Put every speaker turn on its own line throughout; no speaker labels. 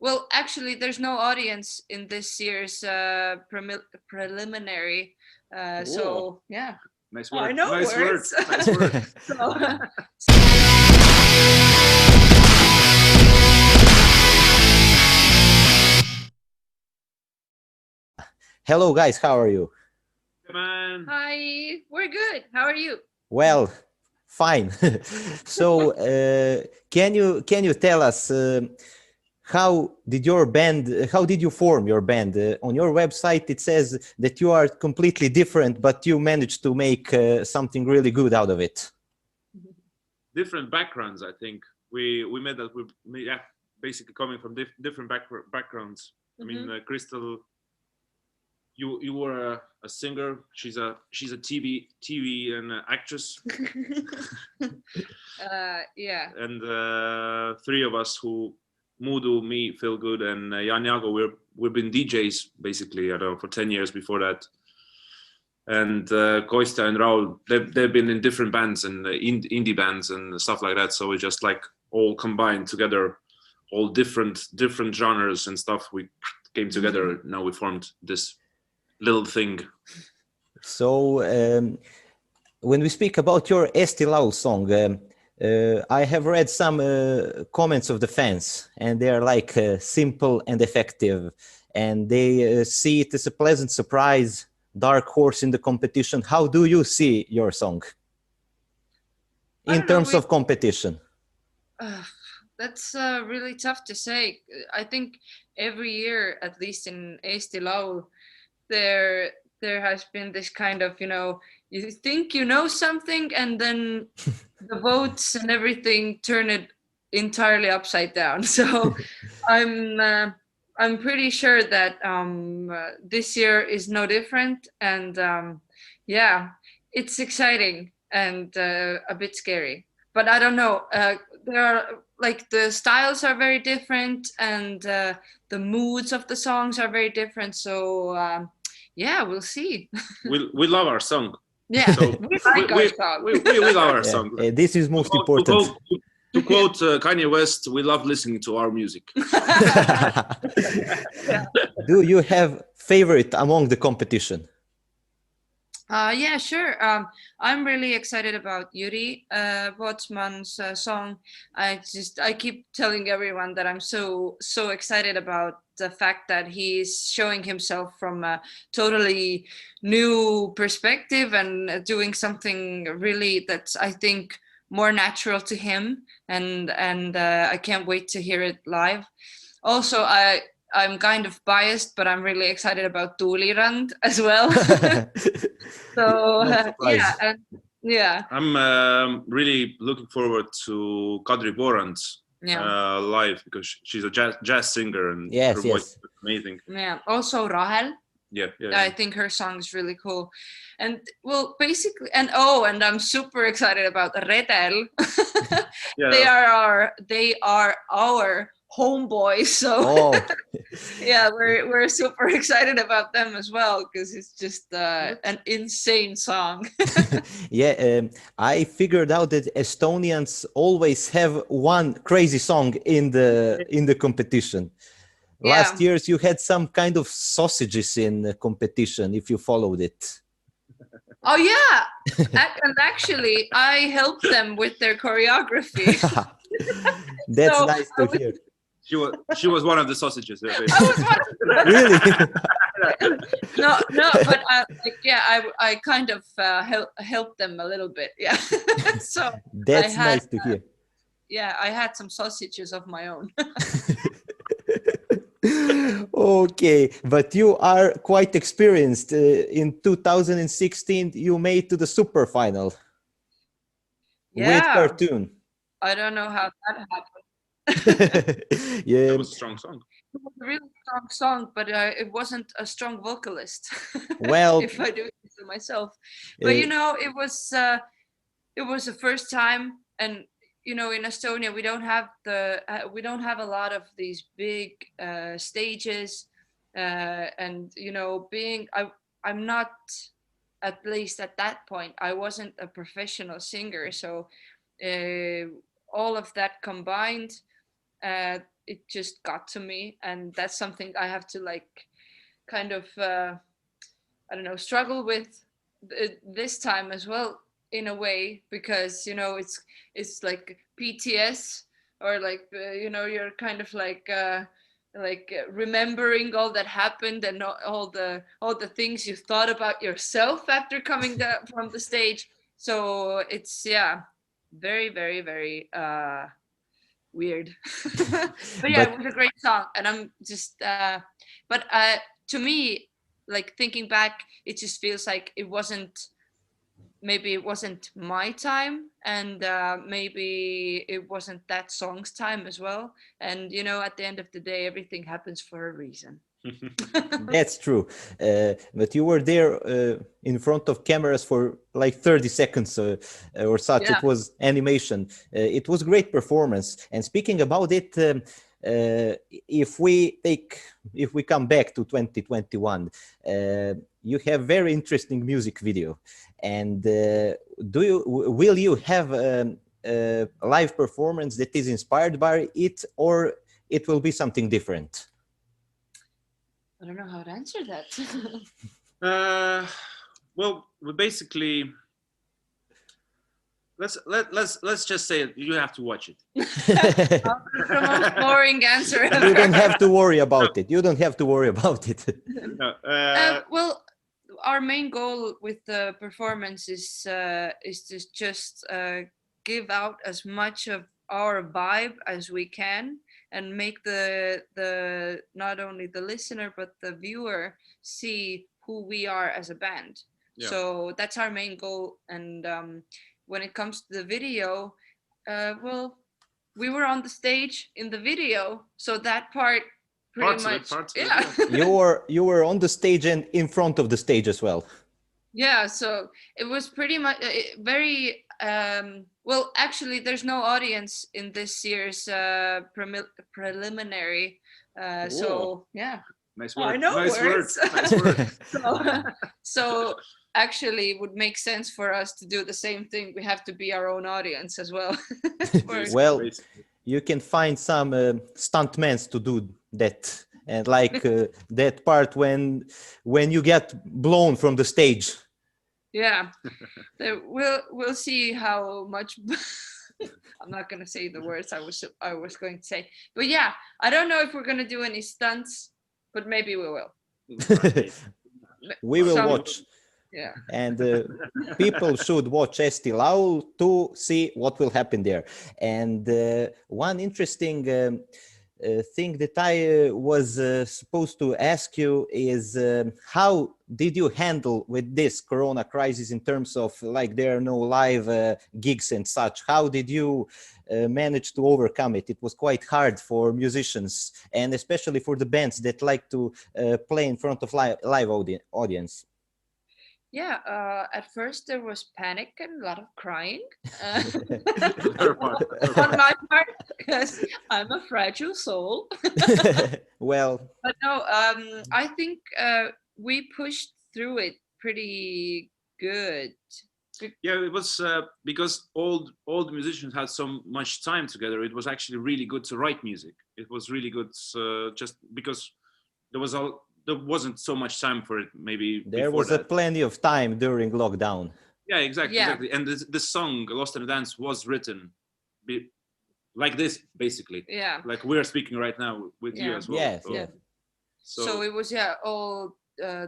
Well, actually, there's no audience in this year's preliminary. So yeah.
Nice
I
word.
know
Nice
words.
word. Nice word.
So,
Hello, guys. How are you?
Man.
hi, we're good. How are you?
Well, fine. So, can you tell us how did you form your band? On your website, it says that you are completely different, but you managed to make something really good out of it.
Different backgrounds, I think. We met that yeah, basically coming from different backgrounds. I mean, Crystal, you were a singer. She's a TV and actress.
Yeah.
And three of us who Mudu, me, Feel Good, and Jan Jago, we've been DJs basically. I don't know, for 10 years before that. And Koista and Raul, they've been in different bands and indie bands and stuff like that. So we just like all combined together, all different genres and stuff. We came together. Now we formed this little thing.
So, when we speak about your Eesti Laul song, I have read some comments of the fans, and they are like simple and effective, and they see it as a pleasant surprise, dark horse in the competition. How do you see your song in terms of competition?
That's really tough to say. I think every year, at least in Eesti Laul, there has been this kind of, you think you know something, and then the votes and everything turn it entirely upside down. So I'm pretty sure that this year is no different, and yeah, it's exciting and a bit scary. But I don't know. There are like the styles are very different, and the moods of the songs are very different. So yeah, we'll see.
We love our song.
Yeah,
so
we like our song.
We love our song.
This is most important.
To quote Kanye West, we love listening to our music.
Do you have favorite among the competition?
Yeah, sure. I'm really excited about Yuri Botsman's song. I keep telling everyone that I'm so excited about the fact that he's showing himself from a totally new perspective and doing something really that's, I think, more natural to him, and I can't wait to hear it live. Also, I'm kind of biased, but I'm really excited about Tuulirand as well. So yeah.
I'm really looking forward to Kadri Borand's live, because she's a jazz singer and her voice is amazing.
Yeah. Also Rahel.
Yeah.
I think her song is really cool. And well, basically, and I'm super excited about Redel. They are our homeboys, so yeah, we're super excited about them as well, because it's just an insane song.
Yeah, I figured out that Estonians always have one crazy song in the competition. Last years you had some kind of sausages in the competition, if you followed it.
Oh yeah, and actually I helped them with their choreography.
That's nice to hear.
She was one of the sausages.
I was one of them.
Really?
No, but I kind of helped them a little bit. Yeah. So
that's nice to hear.
Yeah, I had some sausages of my own.
Okay, but you are quite experienced. In 2016, you made to the super final with Cartoon.
I don't know how that happened.
Yeah,
that was a strong song.
It was a really strong song, but it wasn't a strong vocalist.
Well,
if I do it to myself, but it was the first time, and in Estonia we don't have a lot of these big stages, and I'm not, at least at that point I wasn't a professional singer, so all of that combined, it just got to me, and that's something I have to like kind of I don't know, struggle with this time as well in a way, because you know it's like PTS, or like you know, you're kind of like remembering all that happened, and all the things you thought about yourself after coming from the stage. So it's, yeah, very very very weird. But yeah,
But
it was a great song, and I'm just but to me, like thinking back, it just feels like maybe it wasn't my time, and maybe it wasn't that song's time as well. And you know, at the end of the day, everything happens for a reason.
that's true. But you were there in front of cameras for like 30 seconds or such.
Yeah.
It was animation. It was great performance. And speaking about it, if we come back to 2021, you have very interesting music video. And will you have a live performance that is inspired by it, or it will be something different?
I don't know how to answer that.
Well, we basically, let's just say it. You have to watch it.
The most boring answer ever.
You don't have to worry about it. You don't have to worry about it.
No,
Well, our main goal with the performance is to just give out as much of our vibe as we can, and make the not only the listener but the viewer see who we are as a band.
Yeah.
So that's our main goal. And when it comes to the video, well, we were on the stage in the video, so that part pretty much,
parts of it,
yeah.
You were on the stage and in front of the stage as well.
Yeah, so it was pretty much very well, actually there's no audience in this year's preliminary, so yeah.
Nice
Oh, I
word.
know
Nice
words.
word. Nice word.
So actually it would make sense for us to do the same thing. We have to be our own audience as well.
Well, you can find some stuntmen to do that, and like that part when you get blown from the stage.
Yeah, we'll see how much. I'm not gonna say the words I was going to say, but yeah, I don't know if we're gonna do any stunts, but maybe we will.
We will watch.
Yeah.
And people should watch Eesti Laul to see what will happen there. And one interesting thing that I was supposed to ask you is how did you handle with this corona crisis in terms of like there are no live gigs and such? How did you manage to overcome it? It was quite hard for musicians, and especially for the bands that like to play in front of live audience.
Yeah, at first there was panic and a lot of crying on my part, because I'm a fragile soul.
Well,
but no, I think we pushed through it pretty good.
Yeah, it was because all the musicians had so much time together. It was actually really good to write music. It was really good just because there wasn't so much time for it. Maybe
there was plenty of time during lockdown.
Yeah, exactly.
Yeah.
Exactly. And the song "Lost in a Dance" was written like this, basically.
Yeah.
Like we're speaking right now with you as well.
Yes.
So,
Yeah.
So it was, yeah, all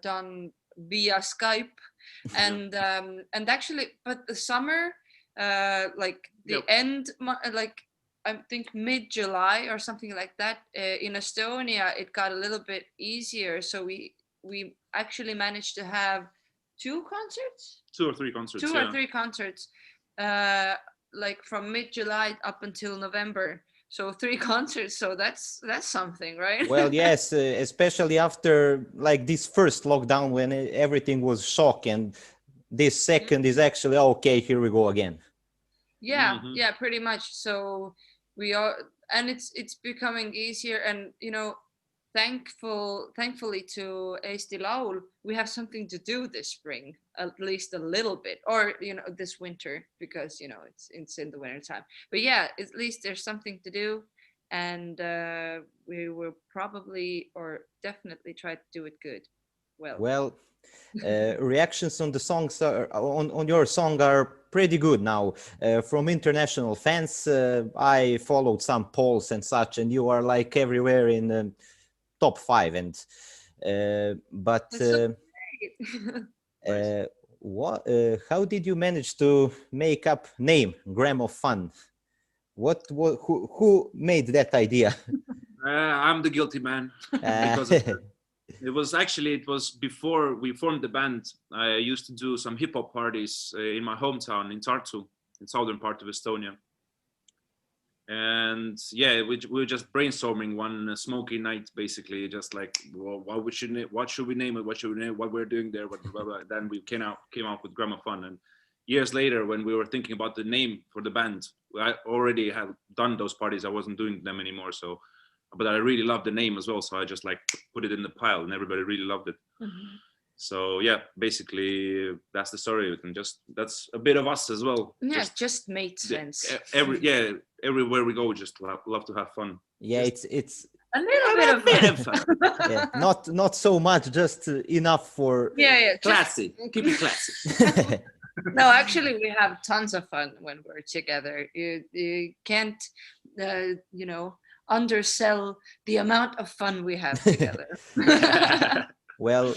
done via Skype, and actually, but the summer, like the end, like I think mid-July or something like that, in Estonia, it got a little bit easier. So we actually managed to have two or three concerts, like from mid-July up until November. So 3 concerts. So that's something, right?
Well, yes, especially after like this first lockdown when everything was shock, and this second is actually okay. Here we go again.
Yeah, yeah, pretty much. So we are, and it's becoming easier, and you know, thankfully to Eesti Laul, we have something to do this spring, at least a little bit, or you know, this winter, because you know it's in the winter time. But yeah, at least there's something to do, and we will probably or definitely try to do it good.
Well, reactions on the songs on your song are pretty good now from international fans. I followed some polls and such, and you are like everywhere in top 5. And but what? How did you manage to make up name Gram of Fun? Who made that idea?
I'm the guilty man because it was before we formed the band. I used to do some hip hop parties in my hometown in Tartu, in southern part of Estonia. And yeah, we were just brainstorming one smoky night, basically, just like, well, what should we name it? What should we name it? What we're doing there? Blah, blah, blah. Then we came out with Gram of Fun. And years later, when we were thinking about the name for the band, I already had done those parties. I wasn't doing them anymore. So, but I really loved the name as well. So I just like put it in the pile, and everybody really loved it. Mm-hmm. So yeah, basically that's the story. And that's a bit of us as well.
Yeah, just made sense.
Everywhere we go, just love to have fun.
Yeah,
just
it's
a little bit of fun.
Yeah, not so much, just enough for
classy. Keep it classy.
No, actually, we have tons of fun when we're together. You can't, undersell the amount of fun we have together.
Well,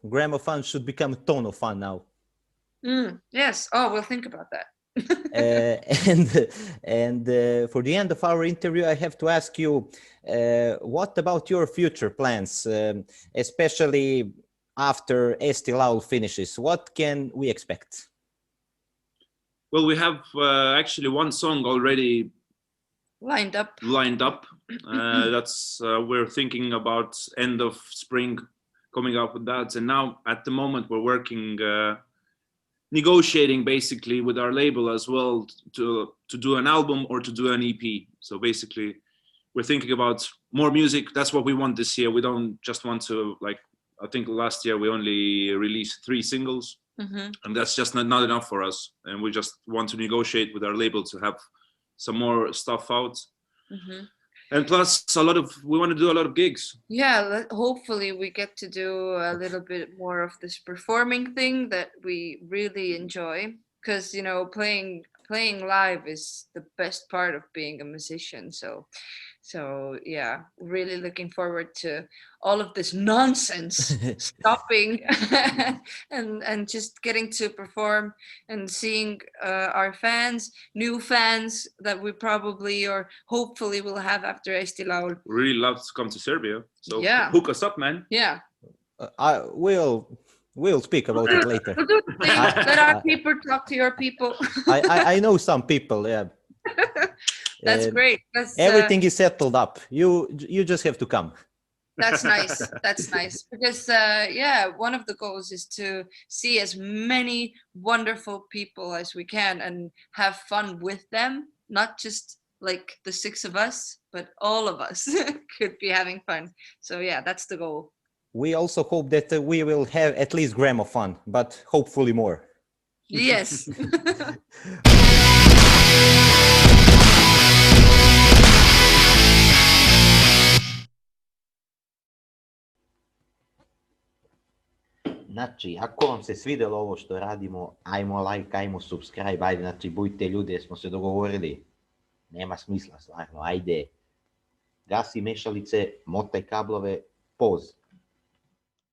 Gram of Fun should become a Tone of Fun now.
Yes. Oh, we'll think about that.
And for the end of our interview, I have to ask you, what about your future plans, especially after Eesti Laul finishes? What can we expect?
Well, we have actually one song already
lined up.
That's we're thinking about end of spring coming up with that. And now at the moment we're working, negotiating basically with our label as well to do an album or to do an EP. So basically we're thinking about more music. That's what we want this year. We don't just want to, like, I think last year we only released 3 singles, and that's just not enough for us. And we just want to negotiate with our label to have some more stuff out. And plus we want to do a lot of gigs. Yeah,
hopefully we get to do a little bit more of this performing thing that we really enjoy, because playing live is the best part of being a musician. So yeah, really looking forward to all of this nonsense stopping and just getting to perform and seeing our fans, new fans that we probably or hopefully will have after Eesti Laul.
Really love to come to Serbia. So
yeah,
hook us up, man.
Yeah.
We'll speak about it later.
Let our people talk to your people.
I know some people, yeah.
That's great.
Everything is settled up. You just have to come.
That's nice. That's nice. Because one of the goals is to see as many wonderful people as we can and have fun with them. Not just like the 6 of us, but all of us could be having fun. So yeah, that's the goal.
We also hope that we will have at least Gram of Fun, but hopefully more.
Yes.
Znači, ako vam se svidjelo ovo što radimo, ajmo like, ajmo subscribe, ajde, znači, budite ljudi, jer smo se dogovorili. Nema smisla, stvarno, ajde. Gasi mešalice, motaj kablove, poz.